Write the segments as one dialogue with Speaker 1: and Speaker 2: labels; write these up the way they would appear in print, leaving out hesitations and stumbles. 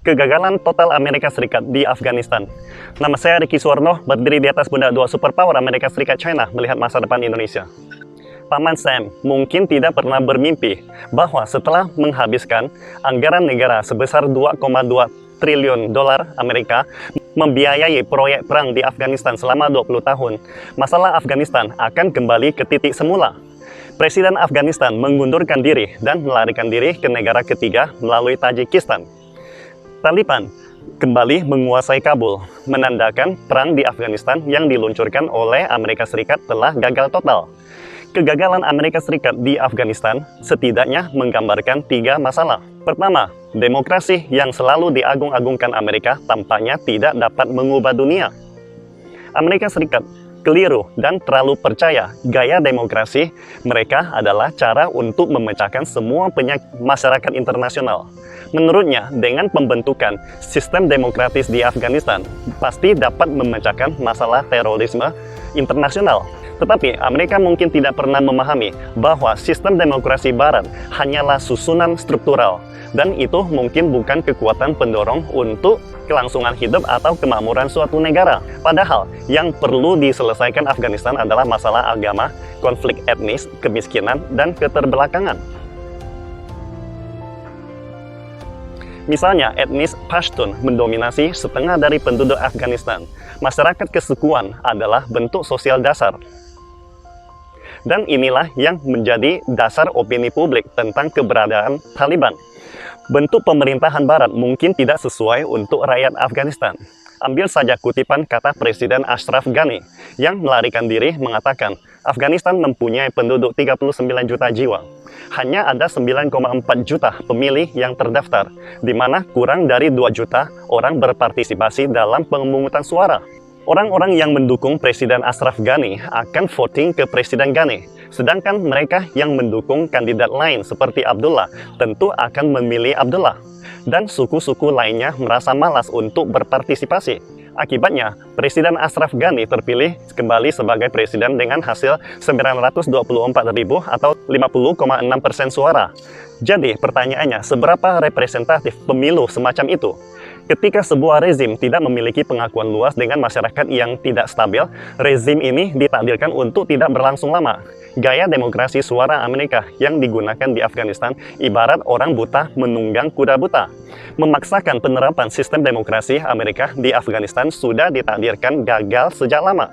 Speaker 1: Kegagalan total Amerika Serikat di Afghanistan. Nama saya Ricky Suwarno, berdiri di atas pundak dua superpower Amerika Serikat China melihat masa depan Indonesia. Paman Sam mungkin tidak pernah bermimpi bahwa setelah menghabiskan anggaran negara sebesar 2,2 triliun dolar Amerika membiayai proyek perang di Afghanistan selama 20 tahun, masalah Afghanistan akan kembali ke titik semula. Presiden Afghanistan mengundurkan diri dan melarikan diri ke negara ketiga melalui Tajikistan. Taliban kembali menguasai Kabul, menandakan perang di Afghanistan yang diluncurkan oleh Amerika Serikat telah gagal total. Kegagalan Amerika Serikat di Afghanistan setidaknya menggambarkan 3 masalah. Pertama, demokrasi yang selalu diagung-agungkan Amerika tampaknya tidak dapat mengubah dunia. Amerika Serikat keliru dan terlalu percaya gaya demokrasi mereka adalah cara untuk memecahkan semua penyakit masyarakat internasional. Menurutnya, dengan pembentukan sistem demokratis di Afghanistan, pasti dapat memecahkan masalah terorisme internasional. Tetapi Amerika mungkin tidak pernah memahami bahwa sistem demokrasi Barat hanyalah susunan struktural, dan itu mungkin bukan kekuatan pendorong untuk kelangsungan hidup atau kemakmuran suatu negara. Padahal, yang perlu diselesaikan Afghanistan adalah masalah agama, konflik etnis, kemiskinan, dan keterbelakangan. Misalnya, etnis Pashtun mendominasi setengah dari penduduk Afghanistan. Masyarakat kesukuan adalah bentuk sosial dasar. Dan inilah yang menjadi dasar opini publik tentang keberadaan Taliban. Bentuk pemerintahan Barat mungkin tidak sesuai untuk rakyat Afghanistan. Ambil saja kutipan kata Presiden Ashraf Ghani yang melarikan diri mengatakan, Afghanistan mempunyai penduduk 39 juta jiwa. Hanya ada 9,4 juta pemilih yang terdaftar, di mana kurang dari 2 juta orang berpartisipasi dalam pemungutan suara. Orang-orang yang mendukung Presiden Ashraf Ghani akan voting ke Presiden Ghani, sedangkan mereka yang mendukung kandidat lain seperti Abdullah tentu akan memilih Abdullah. Dan suku-suku lainnya merasa malas untuk berpartisipasi. Akibatnya, Presiden Ashraf Ghani terpilih kembali sebagai presiden dengan hasil 924.000 atau 50,6% suara. Jadi, pertanyaannya, seberapa representatif pemilu semacam itu? Ketika sebuah rezim tidak memiliki pengakuan luas dengan masyarakat yang tidak stabil, rezim ini ditakdirkan untuk tidak berlangsung lama. Gaya demokrasi suara Amerika yang digunakan di Afghanistan ibarat orang buta menunggang kuda buta. Memaksakan penerapan sistem demokrasi Amerika di Afghanistan sudah ditakdirkan gagal sejak lama.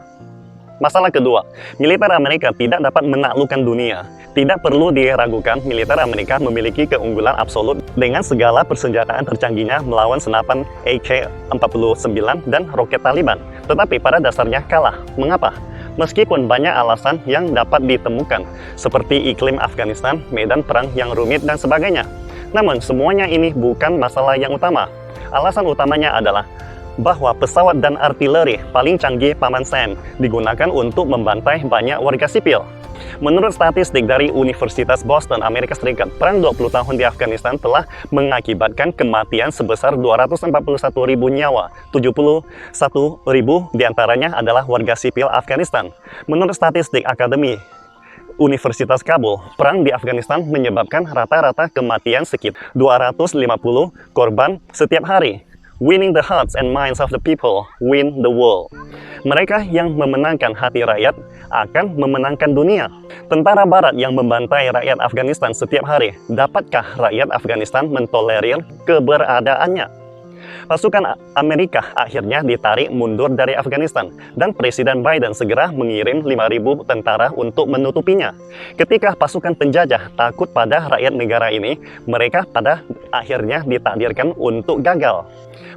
Speaker 1: Masalah kedua, militer Amerika tidak dapat menaklukkan dunia. Tidak perlu diragukan, militer Amerika memiliki keunggulan absolut dengan segala persenjataan tercanggihnya melawan senapan AK-49 dan roket Taliban. Tetapi pada dasarnya kalah. Mengapa? Meskipun banyak alasan yang dapat ditemukan, seperti iklim Afghanistan, medan perang yang rumit, dan sebagainya. Namun, semuanya ini bukan masalah yang utama. Alasan utamanya adalah bahwa pesawat dan artileri paling canggih Paman Sam digunakan untuk membantai banyak warga sipil. Menurut statistik dari Universitas Boston, Amerika Serikat, perang 20 tahun di Afghanistan telah mengakibatkan kematian sebesar 241.000 nyawa, 71.000 diantaranya adalah warga sipil Afghanistan. Menurut statistik Akademi Universitas Kabul, perang di Afghanistan menyebabkan rata-rata kematian sekitar 250 korban setiap hari. Winning the hearts and minds of the people, win the world. Mereka yang memenangkan hati rakyat akan memenangkan dunia. Tentara Barat yang membantai rakyat Afghanistan setiap hari, dapatkah rakyat Afghanistan mentolerir keberadaannya? Pasukan Amerika akhirnya ditarik mundur dari Afghanistan, dan Presiden Biden segera mengirim 5.000 tentara untuk menutupinya. Ketika pasukan penjajah takut pada rakyat negara ini, mereka pada akhirnya ditakdirkan untuk gagal.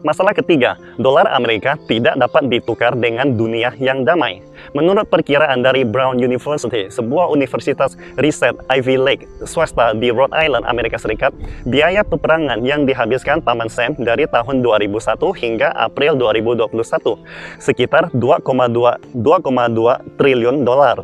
Speaker 1: Masalah ketiga, dolar Amerika tidak dapat ditukar dengan dunia yang damai. Menurut perkiraan dari Brown University, sebuah universitas riset Ivy League swasta di Rhode Island, Amerika Serikat, biaya peperangan yang dihabiskan Paman Sam dari tahun 2001 hingga April 2021 sekitar 2,2 triliun dolar.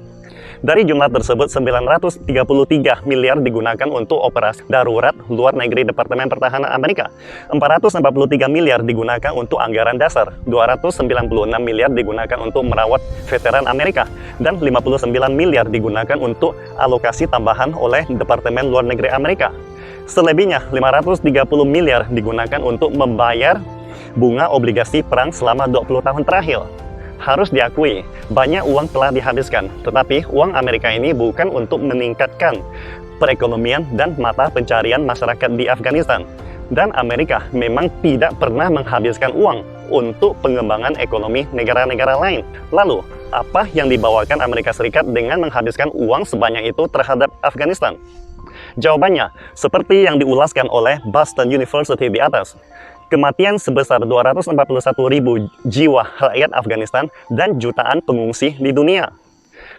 Speaker 1: Dari jumlah tersebut, 933 miliar digunakan untuk operasi darurat luar negeri Departemen Pertahanan Amerika, 443 miliar digunakan untuk anggaran dasar, 296 miliar digunakan untuk merawat veteran Amerika, dan 59 miliar digunakan untuk alokasi tambahan oleh Departemen Luar Negeri Amerika. Selebihnya 530 miliar digunakan untuk membayar bunga obligasi perang selama 20 tahun terakhir. Harus diakui, banyak uang telah dihabiskan, tetapi uang Amerika ini bukan untuk meningkatkan perekonomian dan mata pencarian masyarakat di Afghanistan. Dan Amerika memang tidak pernah menghabiskan uang untuk pengembangan ekonomi negara-negara lain. Lalu, apa yang dibawakan Amerika Serikat dengan menghabiskan uang sebanyak itu terhadap Afghanistan? Jawabannya, seperti yang diulaskan oleh Boston University di atas. Kematian sebesar 241.000 jiwa rakyat Afghanistan dan jutaan pengungsi di dunia.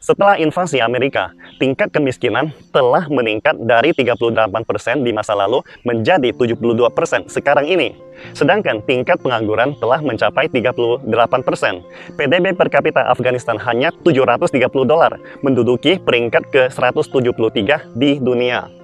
Speaker 1: Setelah invasi Amerika, tingkat kemiskinan telah meningkat dari 38% di masa lalu menjadi 72% sekarang ini. Sedangkan tingkat pengangguran telah mencapai 38%. PDB per kapita Afghanistan hanya $730, menduduki peringkat ke-173 di dunia.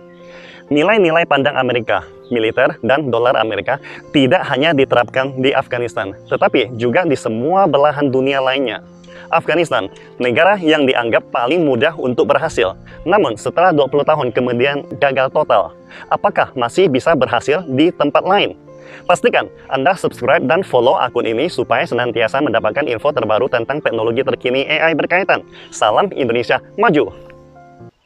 Speaker 1: Nilai-nilai pandang Amerika, militer, dan dolar Amerika tidak hanya diterapkan di Afghanistan, tetapi juga di semua belahan dunia lainnya. Afghanistan, negara yang dianggap paling mudah untuk berhasil. Namun, setelah 20 tahun kemudian gagal total. Apakah masih bisa berhasil di tempat lain? Pastikan Anda subscribe dan follow akun ini supaya senantiasa mendapatkan info terbaru tentang teknologi terkini AI berkaitan. Salam Indonesia Maju!